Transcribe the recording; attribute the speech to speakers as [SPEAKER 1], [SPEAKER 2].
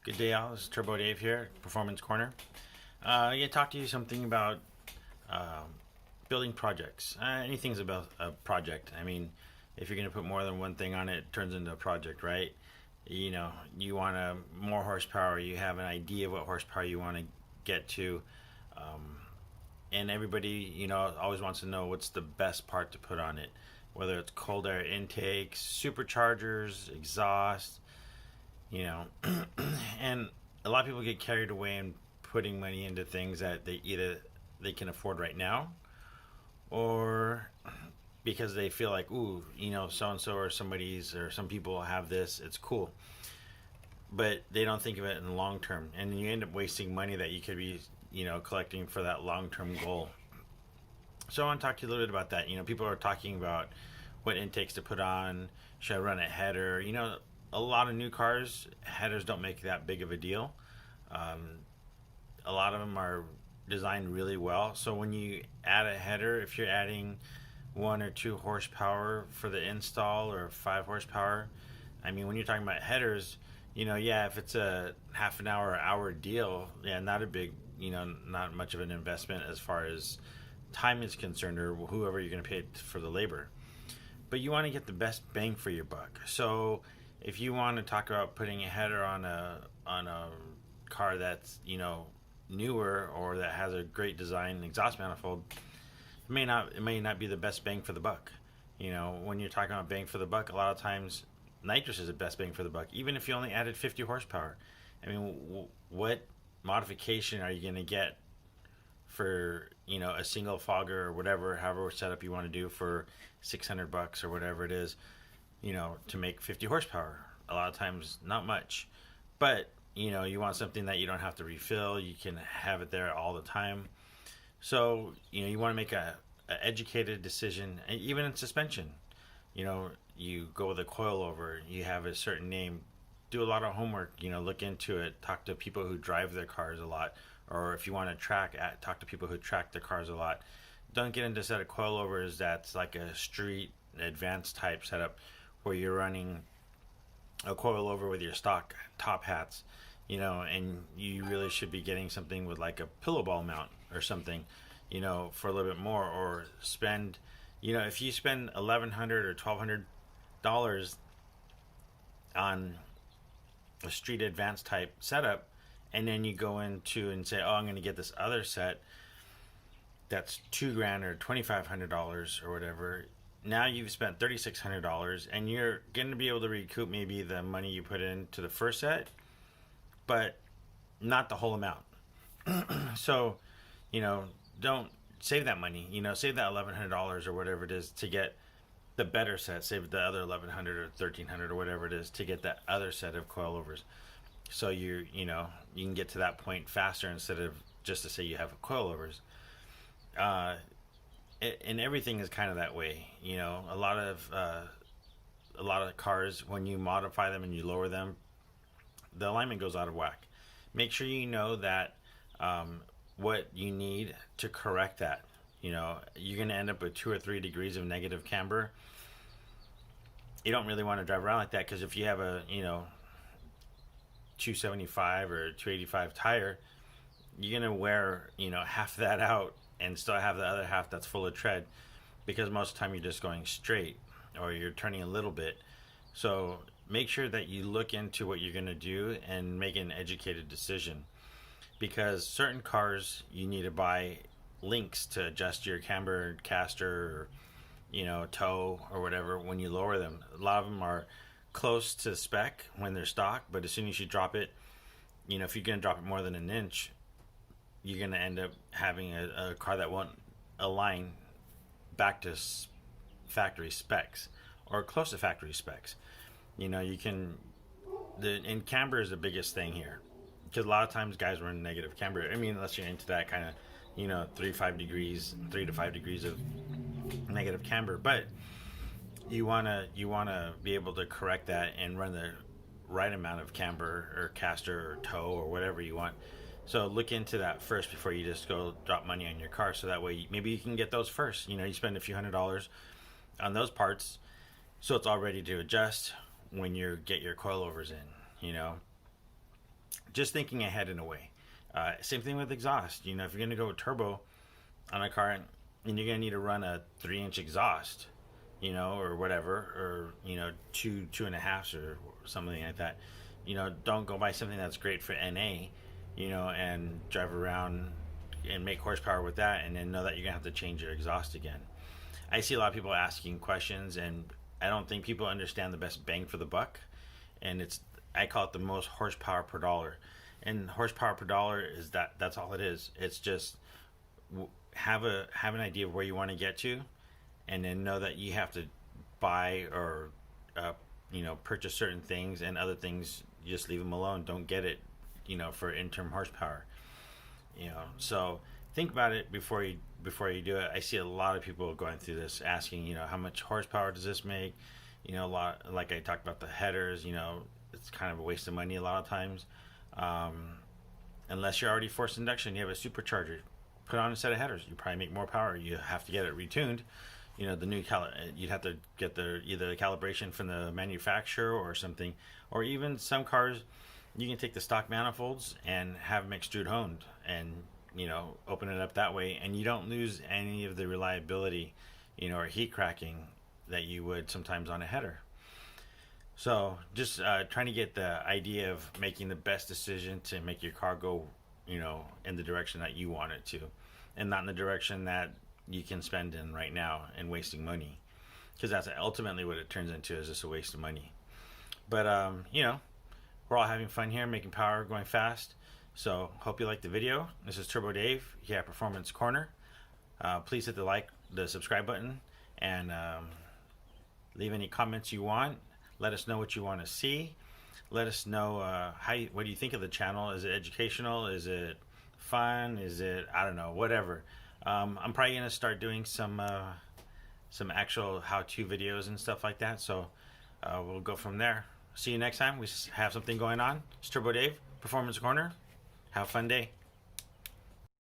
[SPEAKER 1] Good day, all. This is TurboDave here, Performance Corner. I'm going to talk to you something about uh, building projects. Anything's about a project. I mean, if you're going to put more than one thing on it, it turns into a project, right? You know, you want more horsepower. You have an idea of what horsepower you want to get to. Um, and everybody, always wants to know what's the best part to put on it. Whether it's cold air intakes, superchargers, exhaust, you know and a lot of people get carried away in putting money into things that they can afford right now, or because they feel like, ooh, so and so or somebody's or some people have this, it's cool, but they don't think of it in the long term, and you end up wasting money that you could be collecting for that long term goal. So I want to talk to you a little bit about that. People are talking about what intakes to put on. Should I run a header? A lot of new cars, headers don't make that big of a deal. Um, a lot of them are designed really well. So when you add a header, if you're adding 1 or 2 horsepower for the install, or 5 horsepower, I mean, when you're talking about headers, yeah, if it's a half an hour or hour deal, yeah, not a big, not much of an investment as far as time is concerned, or whoever you're going to pay for the labor. But you want to get the best bang for your buck. So if you want to talk about putting a header on a car that's newer, or that has a great design exhaust manifold, it may not be the best bang for the buck. When you're talking about bang for the buck, a lot of times nitrous is the best bang for the buck, even if you only added 50 horsepower. I mean, what modification are you going to get for a single fogger or whatever, however setup you want to do, for $600 or whatever it is, to make 50 horsepower? A lot of times, not much. But, you want something that you don't have to refill. You can have it there all the time. So, you want to make a educated decision, and even in suspension. You go with a coilover, you have a certain name, do a lot of homework, look into it, talk to people who drive their cars a lot, or if you want to talk to people who track their cars a lot. Don't get into a set of coilovers that's like a street advanced type setup, where you're running a coilover with your stock top hats, and you really should be getting something with like a pillow ball mount or something, for a little bit more, or spend, if you spend $1,100 or $1,200 on a street advanced type setup, and then you go into and say, oh, I'm going to get this other set that's $2,000 or $2,500 or whatever. Now you've spent $3,600, and you're going to be able to recoup maybe the money you put into the first set, but not the whole amount. So, don't save that money. Save that $1,100 or whatever it is to get the better set. Save the other $1,100 or $1,300 or whatever it is to get that other set of coilovers. So you can get to that point faster, instead of just to say you have coilovers. And everything is kind of that way. A lot of cars, when you modify them and you lower them, the alignment goes out of whack. Make sure you know that what you need to correct that. You're going to end up with 2 or 3 degrees of negative camber. You don't really want to drive around like that, because if you have a 275 or 285 tire, you're going to wear half that out and still have the other half that's full of tread, because most of the time you're just going straight, or you're turning a little bit. So make sure that you look into what you're going to do and make an educated decision, because certain cars you need to buy links to adjust your camber, caster, or toe or whatever when you lower them. A lot of them are close to spec when they're stock, but as soon as you drop it, if you're going to drop it more than an inch, you're going to end up having a car that won't align back to factory specs, or close to factory specs. And camber is the biggest thing here, because a lot of times guys run negative camber. I mean, unless you're into that kind of 3 to 5 degrees of negative camber, but you want to be able to correct that and run the right amount of camber or caster or toe or whatever you want. So look into that first before you just go drop money on your car, so that way maybe you can get those first. You spend a few $100s on those parts, so it's all ready to adjust when you get your coilovers in. just thinking ahead in a way. Same thing with exhaust. You know, if you're going to go with turbo on a car, and you're going to need to run a 3-inch exhaust, you know, or whatever, or, you know, two and a halfs or something like that. You know, don't go buy something that's great for NA, you know, and drive around and make horsepower with that, and then know that you're gonna have to change your exhaust again. I see a lot of people asking questions, and I don't think people understand the best bang for the buck. And I call it the most horsepower per dollar. And horsepower per dollar is that's all it is. It's just have an idea of where you want to get to, and then know that you have to buy or you know, purchase certain things, and other things you just leave them alone. Don't get it, you know, for interim horsepower. You know, so think about it before you do it. I see a lot of people going through this, asking, you know, how much horsepower does this make? You know, a lot, like I talked about the headers. You know, it's kind of a waste of money a lot of times. Unless you're already forced induction, you have a supercharger, put on a set of headers. You probably make more power. You have to get it retuned. You know, the new you'd have to get either the calibration from the manufacturer or something, or even some cars you can take the stock manifolds and have them extrude honed, and, you know, open it up that way, and you don't lose any of the reliability, you know, or heat cracking that you would sometimes on a header. So just trying to get the idea of making the best decision to make your car go, you know, in the direction that you want it to, and not in the direction that you can spend in right now and wasting money, because that's ultimately what it turns into, is just a waste of money. But you know, we're all having fun here, making power, going fast. So hope you liked the video. This is Turbo Dave here at Performance Corner. Please hit the subscribe button, and leave any comments you want. Let us know what you want to see. Let us know what do you think of the channel. Is it educational? Is it fun? Is it, I don't know, whatever. I'm probably gonna start doing some actual how-to videos and stuff like that. So we'll go from there. See you next time. We have something going on. It's Turbo Dave, Performance Corner. Have a fun day.